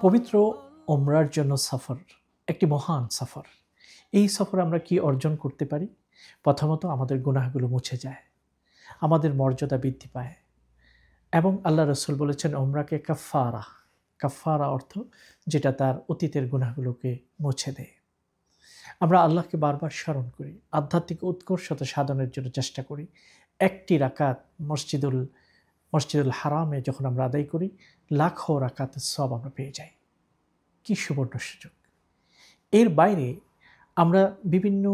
পবিত্র ওমরার জন্য সফর একটি মহান সফর। এই সফরে আমরা কি অর্জন করতে পারি? প্রথমত আমাদের গুনাহগুলো মুছে যায়, আমাদের মর্যাদা বৃদ্ধি পায়, এবং আল্লাহ রসুল বলেছেন ওমরাকে কাফারা। কাফারা অর্থ যেটা তার অতীতের গুনাহগুলোকে মুছে দেয়। আমরা আল্লাহকে বারবার স্মরণ করি, আধ্যাত্মিক উৎকর্ষতা সাধনের জন্য চেষ্টা করি। একটি রাকাত মসজিদুল হারামে যখন আমরা আদায় করি, লাখো রাকাতের সব আমরা পেয়ে যাই। কি সুবর্ণ সুযোগ! এর বাইরে আমরা বিভিন্ন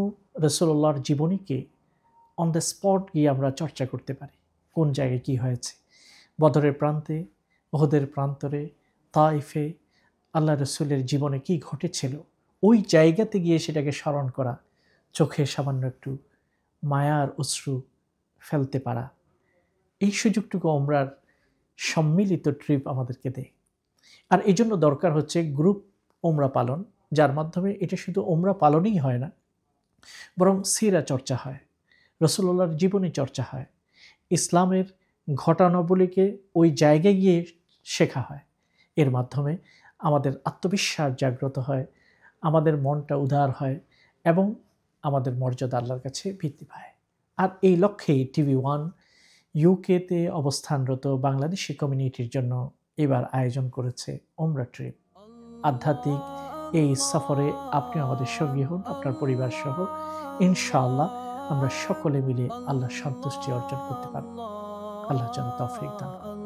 রাসূলুল্লাহর জীবনীকে অন দ্য স্পট গিয়ে আমরা চর্চা করতে পারি। কোন জায়গায় কি হয়েছে, বদরের প্রান্তে, উহুদের প্রান্তরে, তাইফে আল্লাহ রসুলের জীবনে কি ঘটেছিল, ওই জায়গাতে গিয়ে সেটাকে স্মরণ করা, চোখে সামান্য একটু মায়ার অশ্রু ফেলতে পারা, এই সুযোগটুকু ওমরার সম্মিলিত ট্রিপ আমাদেরকে দেয়। আর এই জন্য দরকার হচ্ছে গ্রুপ ওমরা পালন, যার মাধ্যমে এটা শুধু ওমরা পালনই হয় না, বরং সিরা চর্চা হয়, রাসূলুল্লাহর জীবনী চর্চা হয়, ইসলামের ঘটনাবলীকে ওই জায়গায় গিয়ে শেখা হয়। এর মাধ্যমে আমাদের আত্মবিশ্বাস জাগ্রত হয়, আমাদের মনটা উদার হয়, এবং আমাদের মর্যাদা আল্লাহর কাছে বৃদ্ধি পায়। আর এই লক্ষ্যেই TV1 ইউকেতে অবস্থানরত বাংলাদেশি কমিউনিটির জন্য এবার আয়োজন করেছে ওমরা ট্রিপ। আধ্যাত্মিক এই সফরে আপনি আমাদের সঙ্গী হন, আপনার পরিবার সহ। ইনশাআল্লাহ আমরা সকলে মিলে আল্লাহর সন্তুষ্টি অর্জন করতে পারব। আল্লাহ যেন তৌফিক দান করেন।